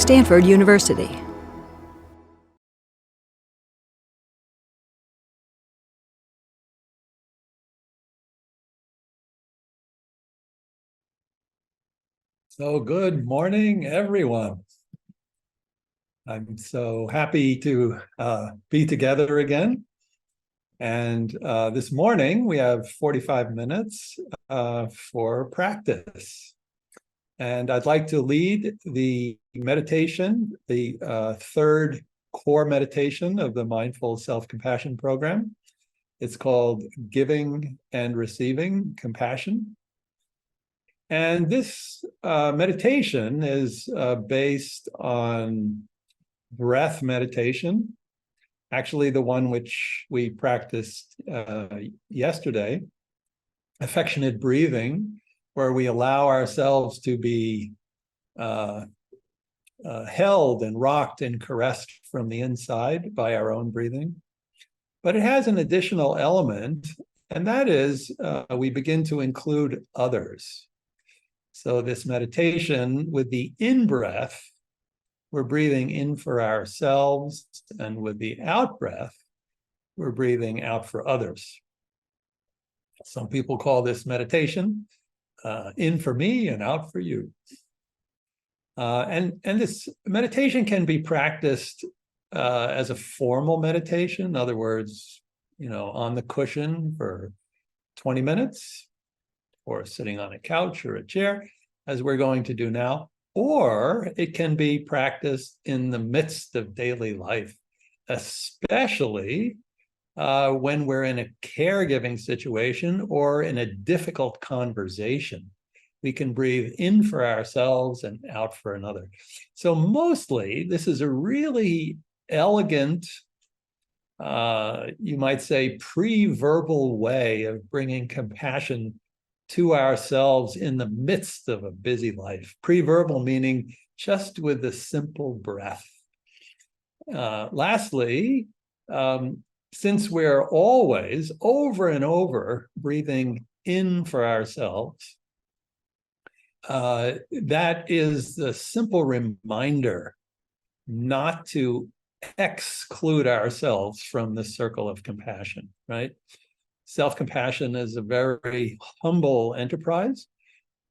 Stanford University. So good morning, everyone. I'm so happy to be together again. And this morning we have 45 minutes for practice. And I'd like to lead the meditation, the third core meditation of the Mindful Self-Compassion program. It's called Giving and Receiving Compassion. And this meditation is based on breath meditation, actually the one which we practiced yesterday, affectionate breathing, where we allow ourselves to be held and rocked and caressed from the inside by our own breathing. But it has an additional element, and that is we begin to include others. So this meditation, with the in-breath, we're breathing in for ourselves, and with the out-breath, we're breathing out for others. Some people call this meditation in for me and out for you. And this meditation can be practiced as a formal meditation. In other words, on the cushion for 20 minutes, or sitting on a couch or a chair, as we're going to do now, or it can be practiced in the midst of daily life, especially when we're in a caregiving situation or in a difficult conversation. We can breathe in for ourselves and out for another. So mostly, this is a really elegant, you might say, pre-verbal way of bringing compassion to ourselves in the midst of a busy life. Pre-verbal meaning just with the simple breath. Lastly, since we're always over and over breathing in for ourselves, that is the simple reminder not to exclude ourselves from the circle of compassion, right? Self-compassion is a very humble enterprise.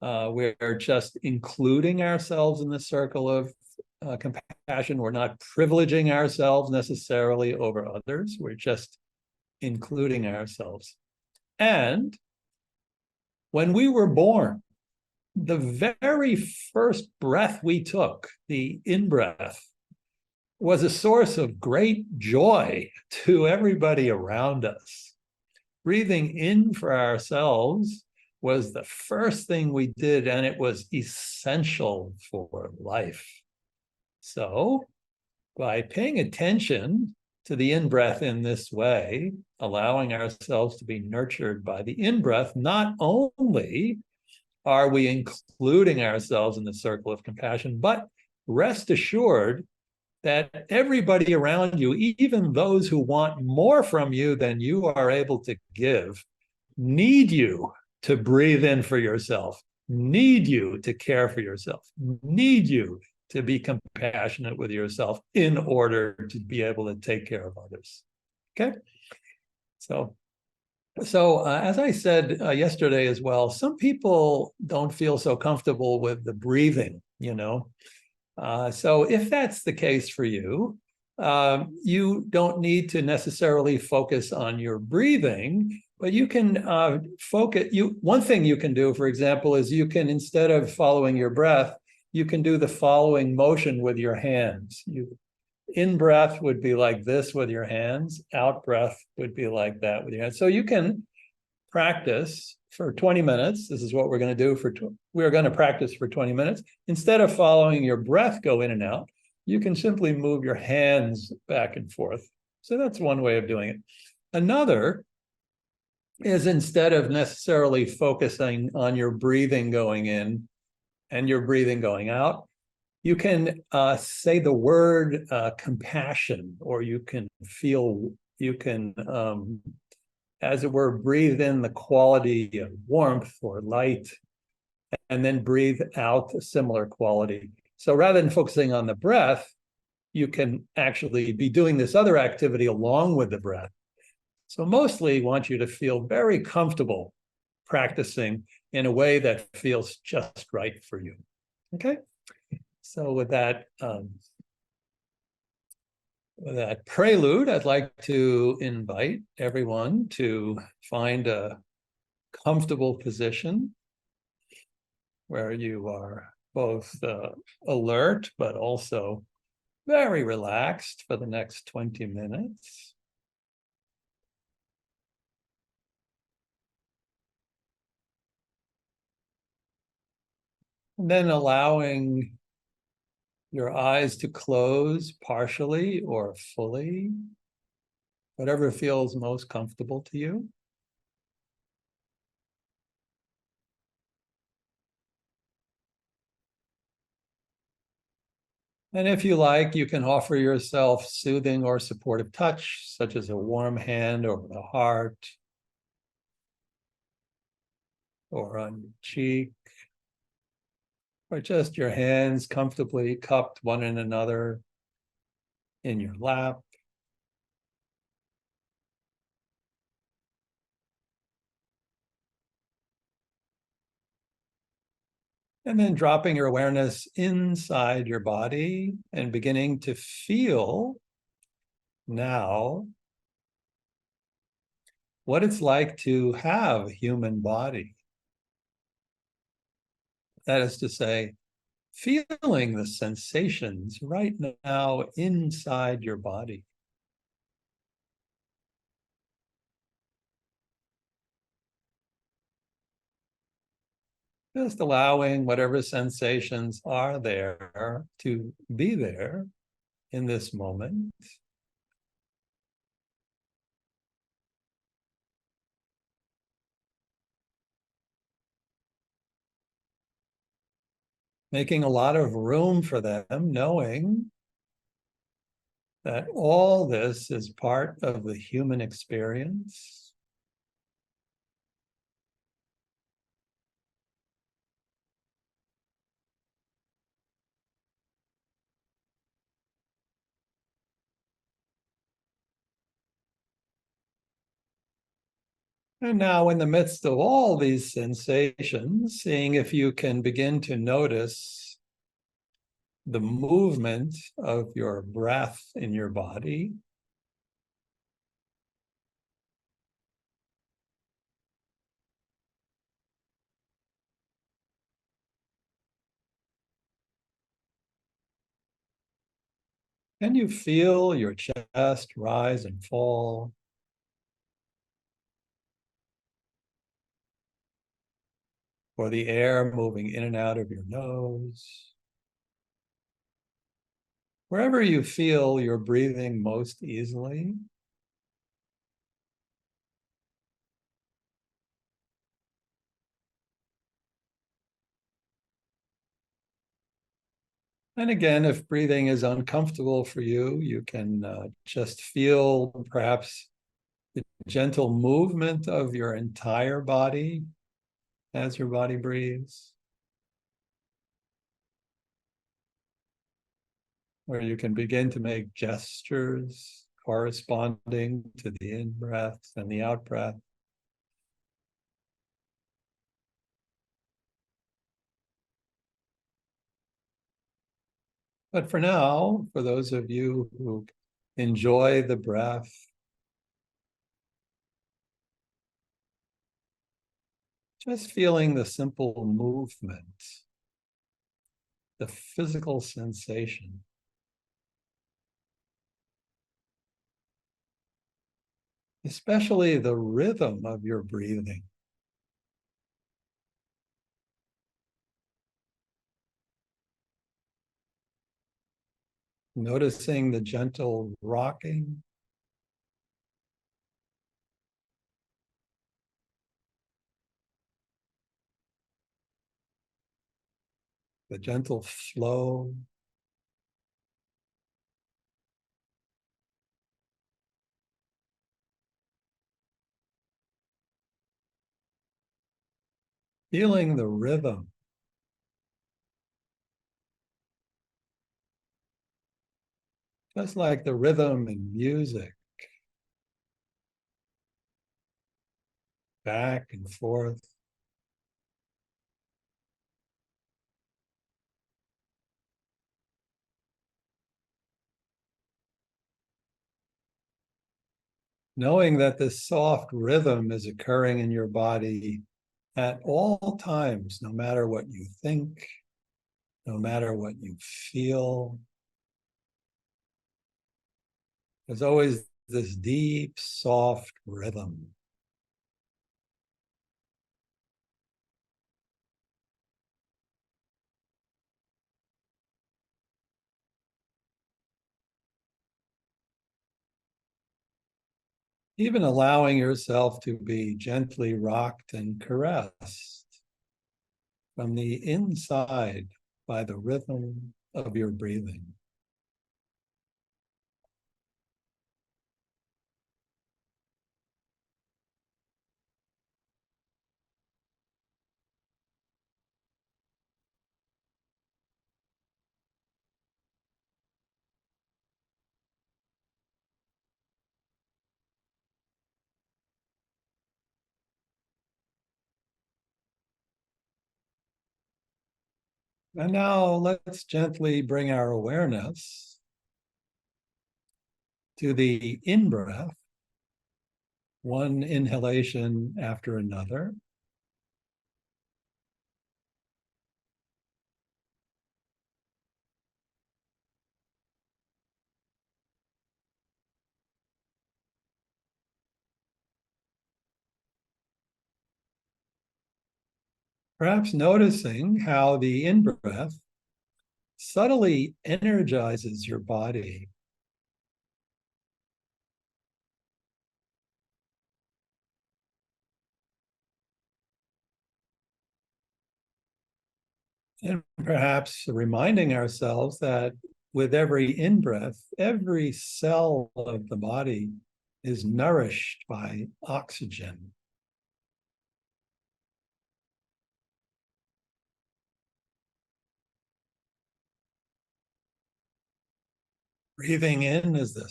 We're just including ourselves in the circle of compassion. We're not privileging ourselves necessarily over others. We're just including ourselves. And when we were born, the very first breath we took, the in-breath, was a source of great joy to everybody around us. Breathing in for ourselves was the first thing we did, and it was essential for life. So, by paying attention to the in-breath in this way, allowing ourselves to be nurtured by the in-breath, not only are we including ourselves in the circle of compassion, but rest assured that everybody around you, even those who want more from you than you are able to give, need you to breathe in for yourself, need you to care for yourself, need you to be compassionate with yourself in order to be able to take care of others. Okay? So as I said yesterday as well, some people don't feel so comfortable with the breathing, So if that's the case for you, you don't need to necessarily focus on your breathing, but you can focus. One thing you can do, for example, is you can, instead of following your breath, you can do the following motion with your hands. In breath would be like this with your hands. Out breath would be like that with your hands. So you can practice for 20 minutes. This is what we're going to do we're going to practice for 20 minutes. Instead of following your breath go in and out, you can simply move your hands back and forth. So that's one way of doing it. Another is, instead of necessarily focusing on your breathing going in and your breathing going out, you can say the word compassion, or you can as it were, breathe in the quality of warmth or light, and then breathe out a similar quality. So rather than focusing on the breath, you can actually be doing this other activity along with the breath. So mostly want you to feel very comfortable practicing in a way that feels just right for you. Okay. So with that prelude, I'd like to invite everyone to find a comfortable position where you are both alert, but also very relaxed for the next 20 minutes. And then allowing your eyes to close partially or fully, whatever feels most comfortable to you. And if you like, you can offer yourself soothing or supportive touch, such as a warm hand over the heart or on your cheek, or just your hands comfortably cupped one in another in your lap. And then dropping your awareness inside your body and beginning to feel now what it's like to have a human body. That is to say, feeling the sensations right now inside your body. Just allowing whatever sensations are there to be there in this moment. Making a lot of room for them, knowing that all this is part of the human experience. And now, in the midst of all these sensations, seeing if you can begin to notice the movement of your breath in your body. Can you feel your chest rise and fall? Or the air moving in and out of your nose? Wherever you feel you're breathing most easily, and again, if breathing is uncomfortable for you, you can just feel perhaps the gentle movement of your entire body as your body breathes. Or you can begin to make gestures corresponding to the in-breath and the out-breath. But for now, for those of you who enjoy the breath, just feeling the simple movement, the physical sensation. Especially the rhythm of your breathing. Noticing the gentle rocking, the gentle flow. Feeling the rhythm just like the rhythm in music, back and forth. Knowing that this soft rhythm is occurring in your body at all times, no matter what you think, no matter what you feel. There's always this deep, soft rhythm. Even allowing yourself to be gently rocked and caressed from the inside by the rhythm of your breathing. And now let's gently bring our awareness to the in-breath, one inhalation after another. Perhaps noticing how the in-breath subtly energizes your body. And perhaps reminding ourselves that with every in-breath, every cell of the body is nourished by oxygen. Breathing in is the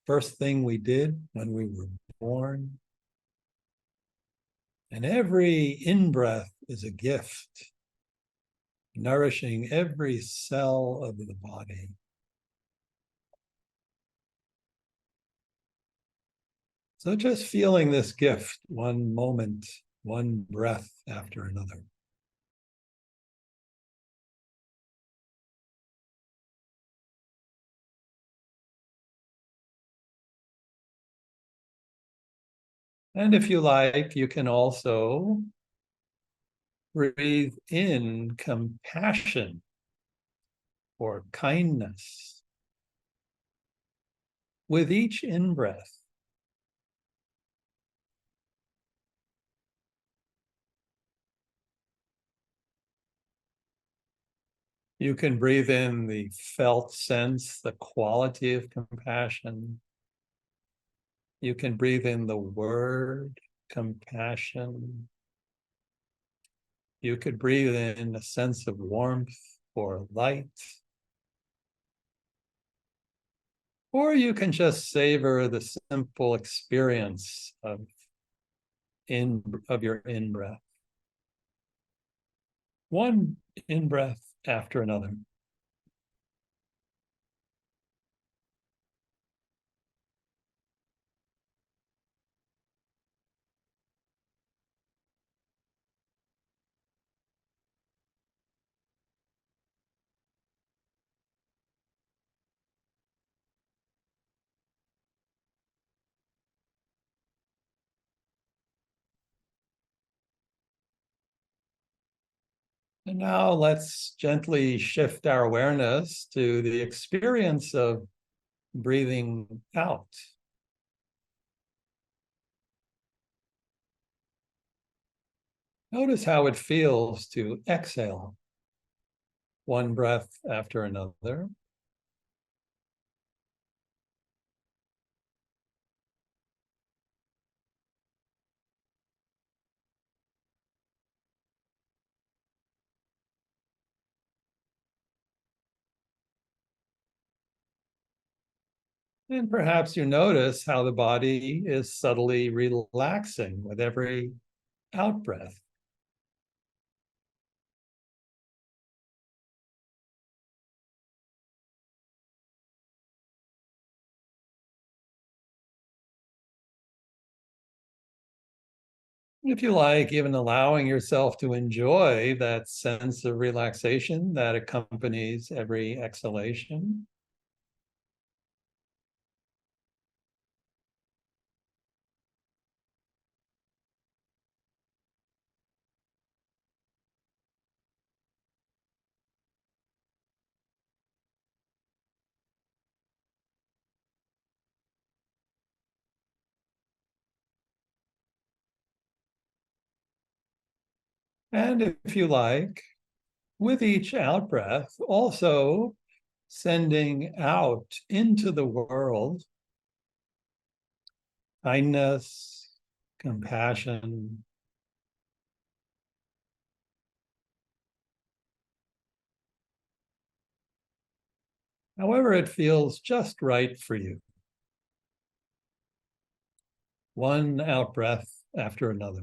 first thing we did when we were born. And every in-breath is a gift, nourishing every cell of the body. So just feeling this gift one moment, one breath after another. And if you like, you can also breathe in compassion or kindness with each in-breath. You can breathe in the felt sense, the quality of compassion. You can breathe in the word compassion. You could breathe in a sense of warmth or light. Or you can just savor the simple experience of your in-breath. One in-breath after another. And now let's gently shift our awareness to the experience of breathing out. Notice how it feels to exhale one breath after another. And perhaps you notice how the body is subtly relaxing with every out breath. If you like, even allowing yourself to enjoy that sense of relaxation that accompanies every exhalation. And if you like, with each out breath, also sending out into the world kindness, compassion, however it feels just right for you. One out breath after another.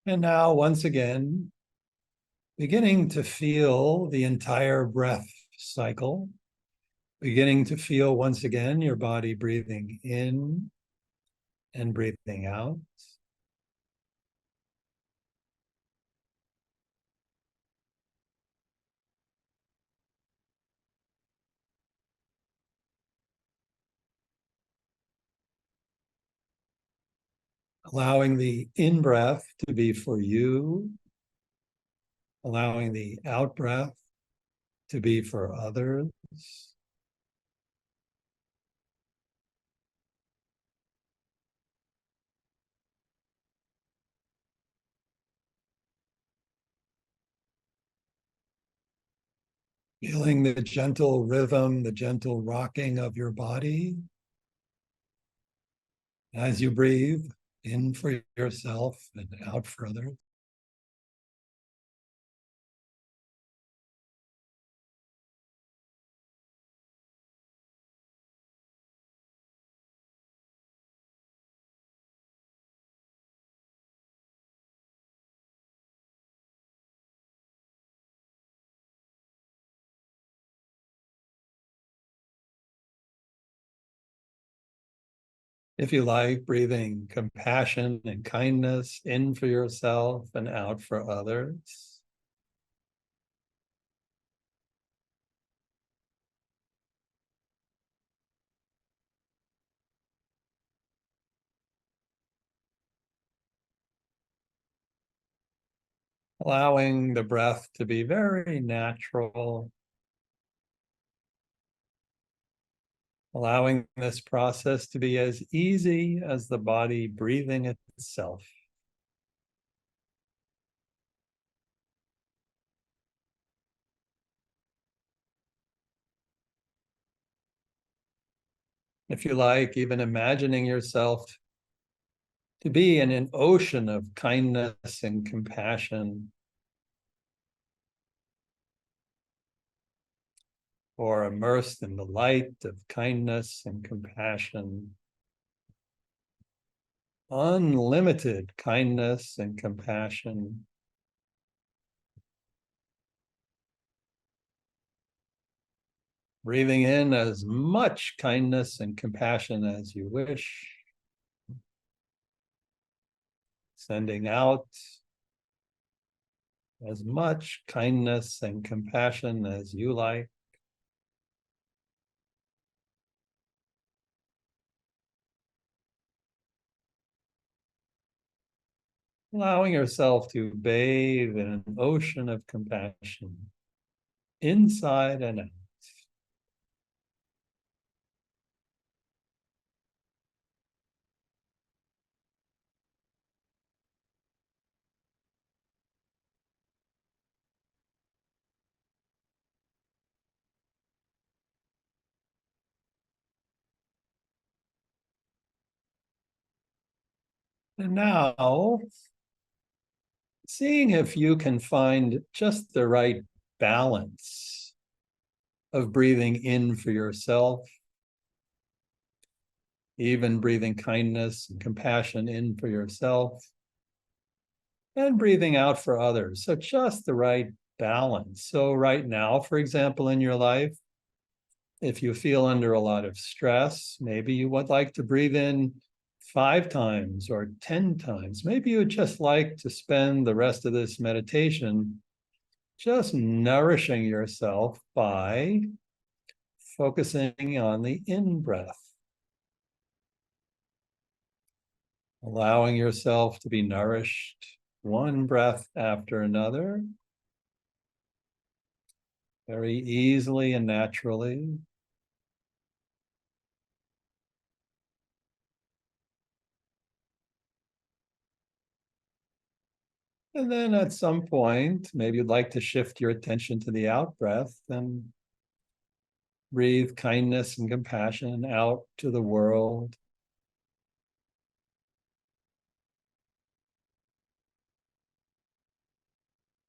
And now, once again, beginning to feel the entire breath cycle, beginning to feel once again your body breathing in and breathing out. Allowing the in breath to be for you, allowing the out breath to be for others. Feeling the gentle rhythm, the gentle rocking of your body as you breathe in for yourself and out for others. If you like, breathing compassion and kindness in for yourself and out for others. Allowing the breath to be very natural. Allowing this process to be as easy as the body breathing itself. If you like, even imagining yourself to be in an ocean of kindness and compassion, or immersed in the light of kindness and compassion, unlimited kindness and compassion. Breathing in as much kindness and compassion as you wish. Sending out as much kindness and compassion as you like. Allowing yourself to bathe in an ocean of compassion, inside and out. And now, seeing if you can find just the right balance of breathing in for yourself, even breathing kindness and compassion in for yourself, and breathing out for others. So just the right balance. So right now, for example, in your life, if you feel under a lot of stress, maybe you would like to breathe in 5 times or 10 times. Maybe you would just like to spend the rest of this meditation just nourishing yourself by focusing on the in-breath, allowing yourself to be nourished one breath after another, very easily and naturally. And then at some point, maybe you'd like to shift your attention to the out breath and breathe kindness and compassion out to the world.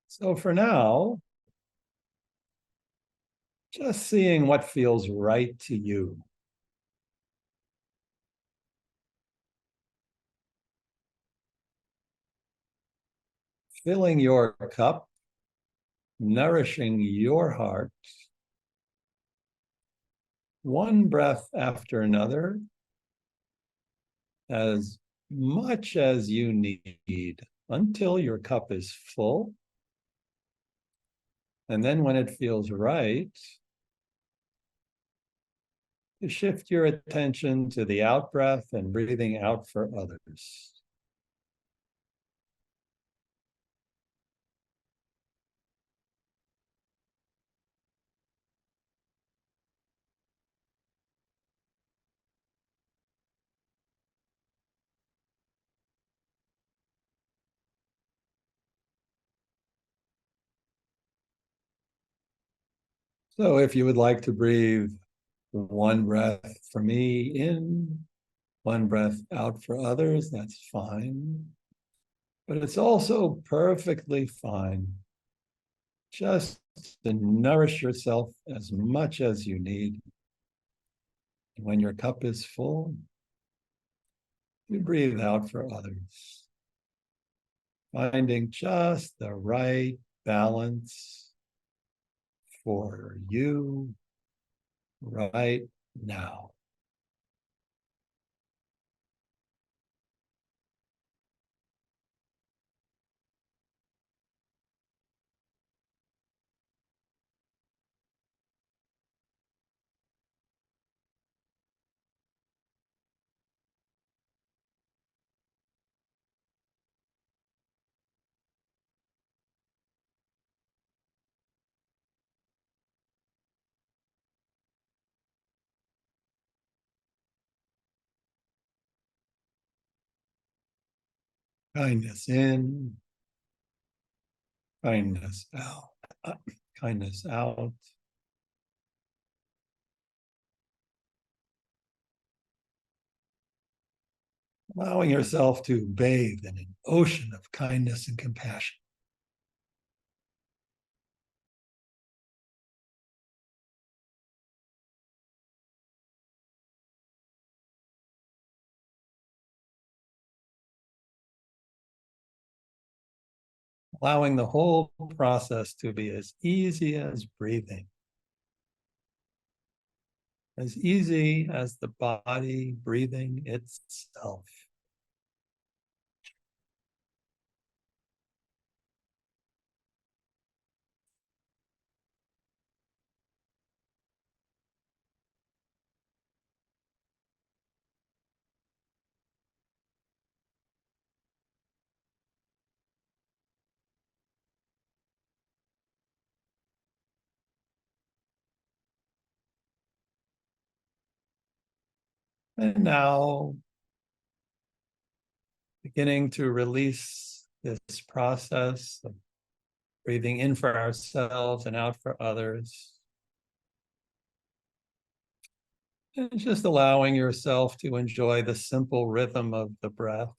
So for now, just seeing what feels right to you. Filling your cup, nourishing your heart, one breath after another, as much as you need until your cup is full. And then when it feels right, you shift your attention to the out breath and breathing out for others. So if you would like to breathe one breath for me in, one breath out for others, that's fine. But it's also perfectly fine just to nourish yourself as much as you need. When your cup is full, you breathe out for others, finding just the right balance for you right now. Kindness in, kindness out, kindness out. Allowing yourself to bathe in an ocean of kindness and compassion. Allowing the whole process to be as easy as breathing, as easy as the body breathing itself. And now, beginning to release this process of breathing in for ourselves and out for others. And just allowing yourself to enjoy the simple rhythm of the breath.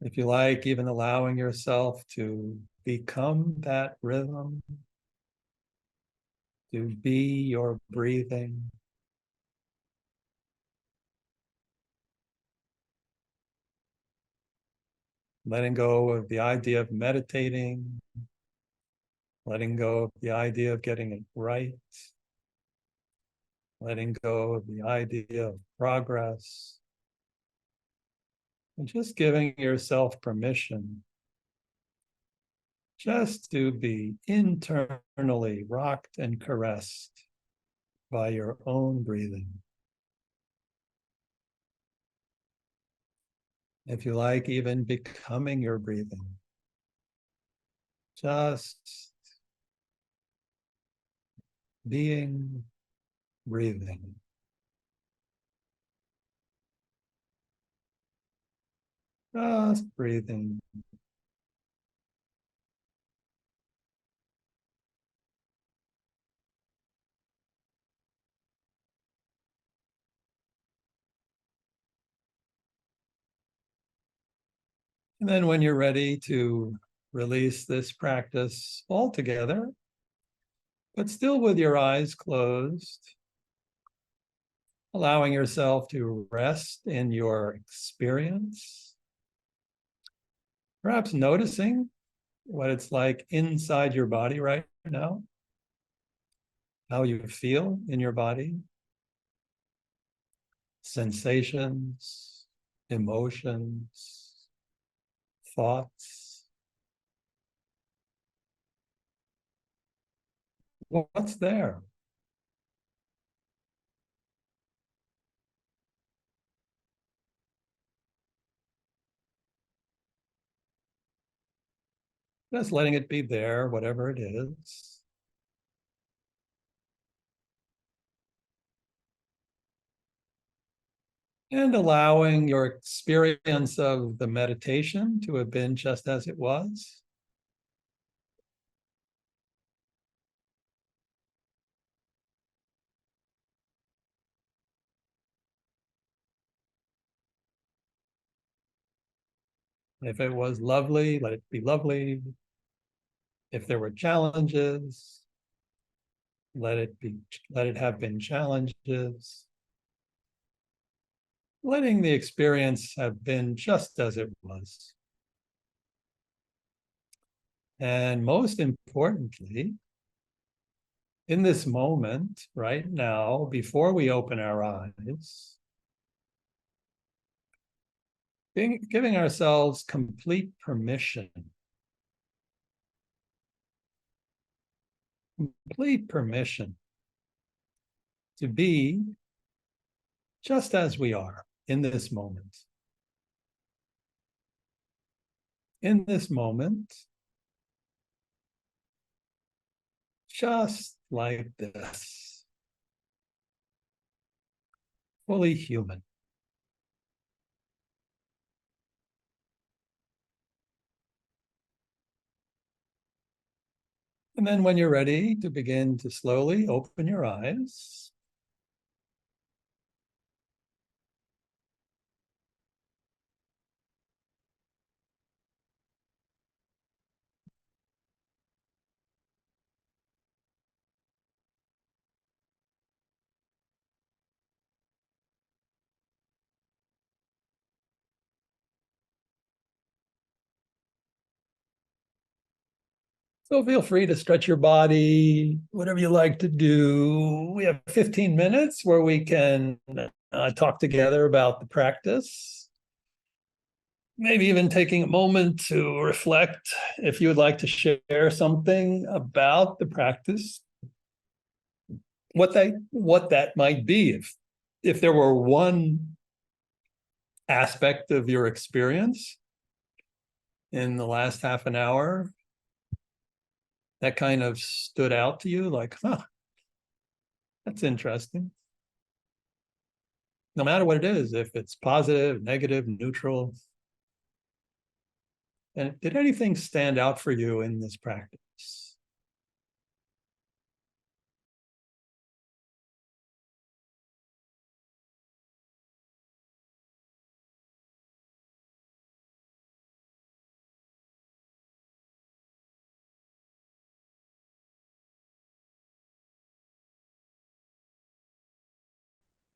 If you like, even allowing yourself to become that rhythm, to be your breathing. Letting go of the idea of meditating, letting go of the idea of getting it right, letting go of the idea of progress, and just giving yourself permission just to be internally rocked and caressed by your own breathing. If you like, even becoming your breathing. Just being breathing. Just breathing. And then when you're ready to release this practice altogether, but still with your eyes closed, allowing yourself to rest in your experience, perhaps noticing what it's like inside your body right now, how you feel in your body, sensations, emotions, thoughts. What's there? Just letting it be there, whatever it is. And allowing your experience of the meditation to have been just as it was. If it was lovely, let it be lovely. If there were challenges, let it have been challenges. Letting the experience have been just as it was. And most importantly, in this moment, right now, before we open our eyes, giving ourselves complete permission to be just as we are in this moment. In this moment, just like this, fully human. And then when you're ready to begin to slowly open your eyes, so feel free to stretch your body, whatever you like to do. We have 15 minutes where we can talk together about the practice. Maybe even taking a moment to reflect if you would like to share something about the practice, what that might be. If there were one aspect of your experience in the last half an hour that kind of stood out to you, like, that's interesting. No matter what it is, if it's positive, negative, neutral. And did anything stand out for you in this practice?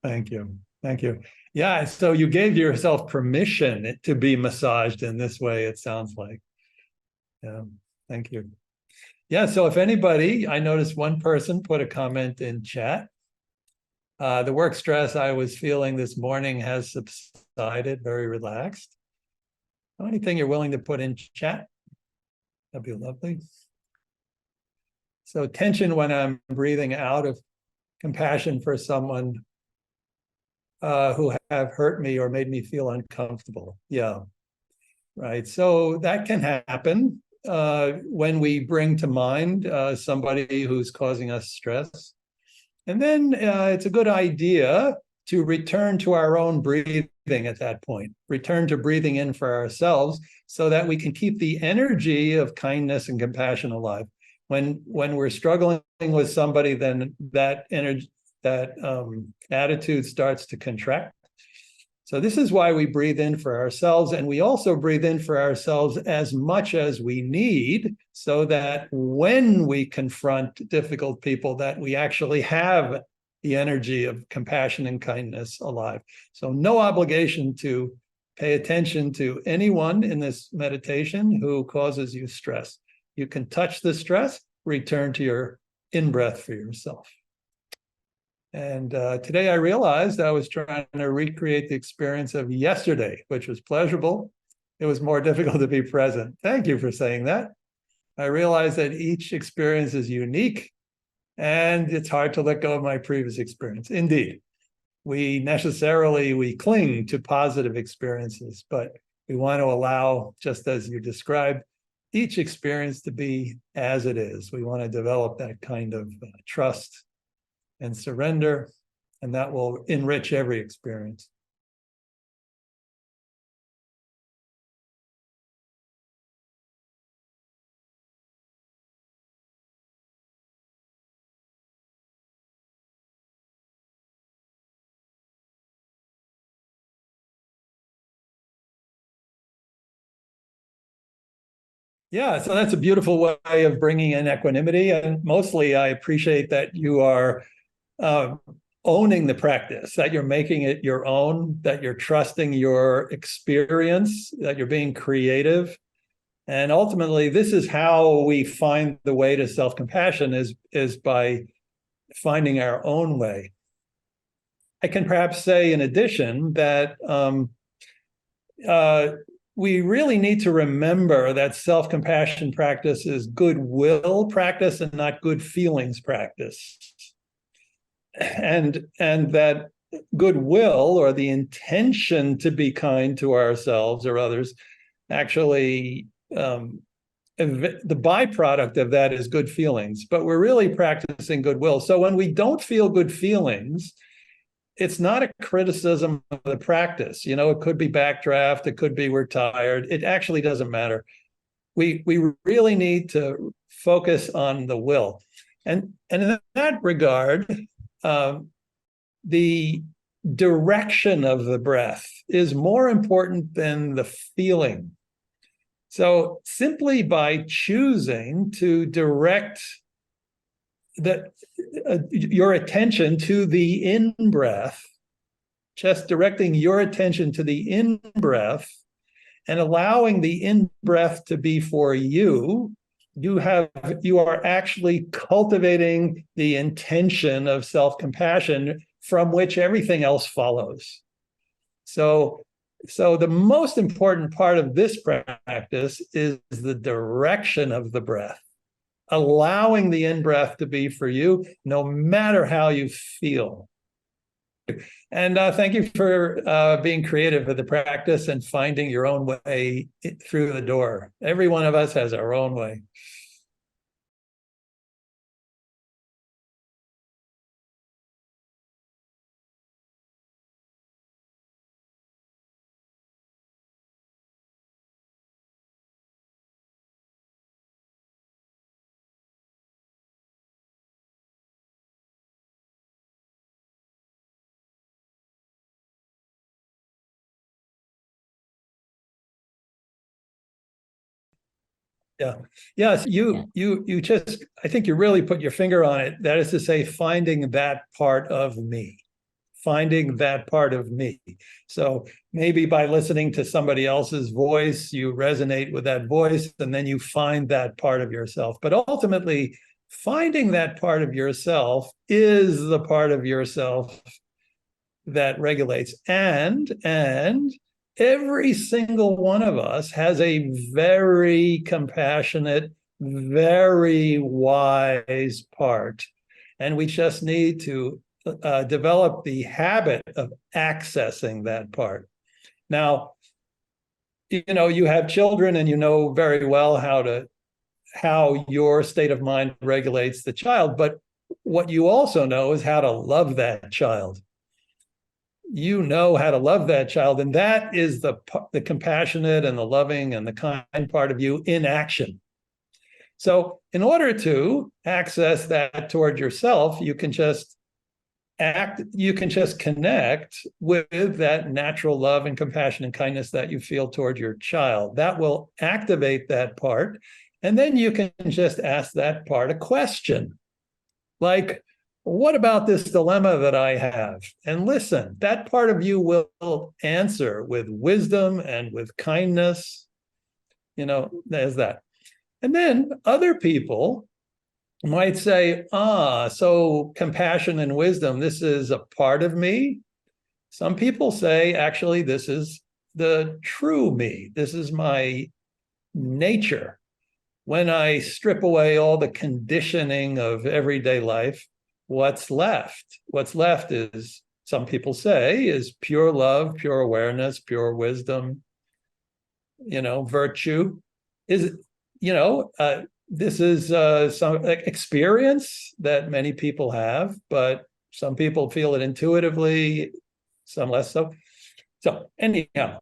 Thank you. Thank you. Yeah, so you gave yourself permission to be massaged in this way, it sounds like. Yeah, thank you. Yeah, so if anybody, I noticed one person put a comment in chat. The work stress I was feeling this morning has subsided, very relaxed. Anything you're willing to put in chat? That'd be lovely. So tension when I'm breathing out of compassion for someone who have hurt me or made me feel uncomfortable. Yeah, right. So that can happen when we bring to mind somebody who's causing us stress. And then it's a good idea to return to our own breathing at that point, return to breathing in for ourselves so that we can keep the energy of kindness and compassion alive. When we're struggling with somebody, then that energy, that attitude starts to contract. So this is why we breathe in for ourselves, and we also breathe in for ourselves as much as we need, so that when we confront difficult people, that we actually have the energy of compassion and kindness alive. So no obligation to pay attention to anyone in this meditation who causes you stress. You can touch the stress, return to your in-breath for yourself. And today I realized I was trying to recreate the experience of yesterday, which was pleasurable. It was more difficult to be present. Thank you for saying that. I realized that each experience is unique and it's hard to let go of my previous experience. Indeed, we cling to positive experiences, but we want to allow, just as you described, each experience to be as it is. We want to develop that kind of trust and surrender, and that will enrich every experience. Yeah, so that's a beautiful way of bringing in equanimity, and mostly I appreciate that you are uh, owning the practice, that you're making it your own, that you're trusting your experience, that you're being creative. And ultimately, this is how we find the way to self-compassion is by finding our own way. I can perhaps say in addition that we really need to remember that self-compassion practice is goodwill practice and not good feelings practice. And that goodwill, or the intention to be kind to ourselves or others, actually the byproduct of that is good feelings, but we're really practicing goodwill. So when we don't feel good feelings, it's not a criticism of the practice. You know, it could be backdraft, it could be we're tired. It actually doesn't matter. We really need to focus on the will. And in that regard, the direction of the breath is more important than the feeling. So simply by choosing to direct your attention to the in-breath, just directing your attention to the in-breath and allowing the in-breath to be for you, you are actually cultivating the intention of self-compassion from which everything else follows. So the most important part of this practice is the direction of the breath, allowing the in-breath to be for you, no matter how you feel. And thank you for being creative with the practice and finding your own way through the door. Every one of us has our own way. Yeah. Yes, you I think you really put your finger on it. That is to say, finding that part of me. finding that part of me. So maybe by listening to somebody else's voice, you resonate with that voice, and then you find that part of yourself. But ultimately, finding that part of yourself is the part of yourself that regulates. And every single one of us has a very compassionate, very wise part. And we just need to develop the habit of accessing that part. Now, you have children, and you know very well how your state of mind regulates the child. But what you also know is how to love that child. You know how to love that child, and that is the compassionate and the loving and the kind part of you in action. So in order to access that toward yourself, you can just connect with that natural love and compassion and kindness that you feel toward your child. That will activate that part. And then you can just ask that part a question. Like, what about this dilemma that I have? And listen, that part of you will answer with wisdom and with kindness. There's that. And then other people might say, so compassion and wisdom, this is a part of me. Some people say, actually, this is the true me. This is my nature. When I strip away all the conditioning of everyday life, what's left? What's left is, some people say, is pure love, pure awareness, pure wisdom, virtue. This is some experience that many people have, but some people feel it intuitively, some less so. So anyhow,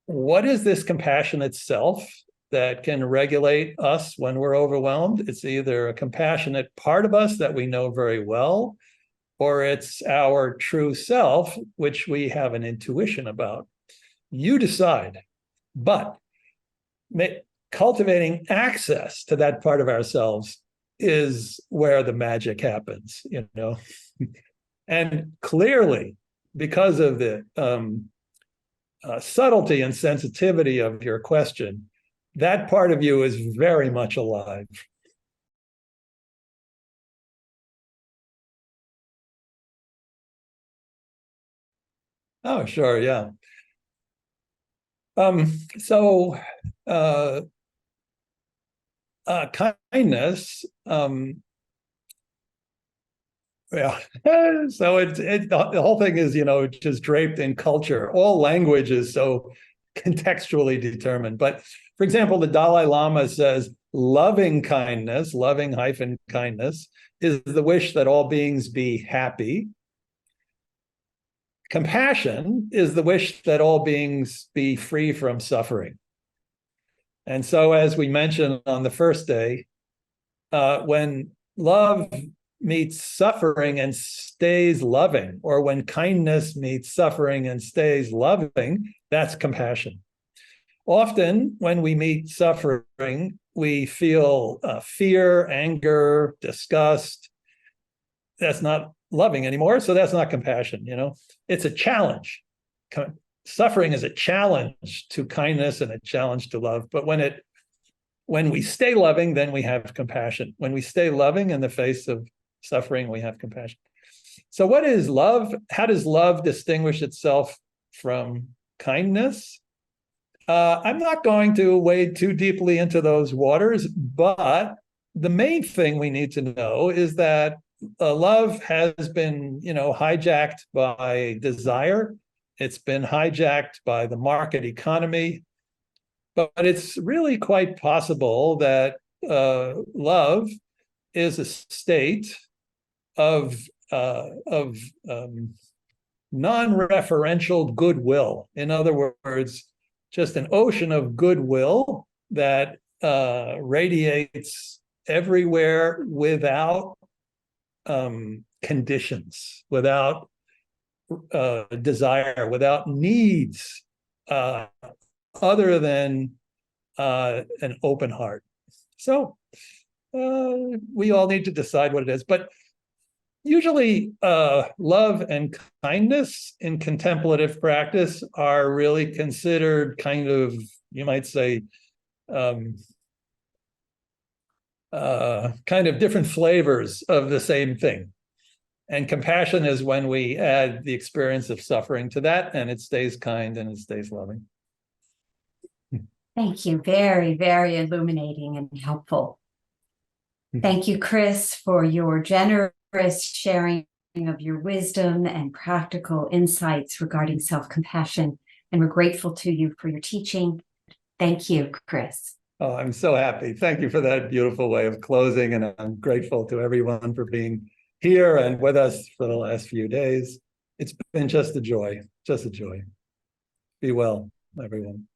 what is this compassionate self that can regulate us when we're overwhelmed? It's either a compassionate part of us that we know very well, or it's our true self, which we have an intuition about. You decide. But cultivating access to that part of ourselves is where the magic happens, And clearly, because of the subtlety and sensitivity of your question, that part of you is very much alive. Oh, sure, yeah. So kindness, yeah. So the whole thing is, just draped in culture. All language is so contextually determined. But for example, the Dalai Lama says loving kindness, loving-kindness, is the wish that all beings be happy. Compassion is the wish that all beings be free from suffering. And so, as we mentioned on the first day, when love meets suffering and stays loving, or when kindness meets suffering and stays loving, that's compassion. Often, when we meet suffering, we feel fear, anger, disgust. That's not loving anymore, so that's not compassion. It's a challenge. Suffering is a challenge to kindness and a challenge to love. But when we stay loving, then we have compassion. When we stay loving in the face of suffering, we have compassion. So what is love? How does love distinguish itself from kindness? I'm not going to wade too deeply into those waters, but the main thing we need to know is that love has been, hijacked by desire. It's been hijacked by the market economy, but it's really quite possible that love is a state of non-referential goodwill. In other words, just an ocean of goodwill that radiates everywhere without conditions, without desire, without needs, other than an open heart. So we all need to decide what it is. But Usually, love and kindness in contemplative practice are really considered kind of, you might say, kind of different flavors of the same thing. And compassion is when we add the experience of suffering to that, and it stays kind and it stays loving. Thank you. Very, very illuminating and helpful. Thank you, Chris, for your generous sharing of your wisdom and practical insights regarding self-compassion. And we're grateful to you for your teaching. Thank you, Chris. Oh, I'm so happy. Thank you for that beautiful way of closing. And I'm grateful to everyone for being here and with us for the last few days. It's been just a joy, just a joy. Be well, everyone.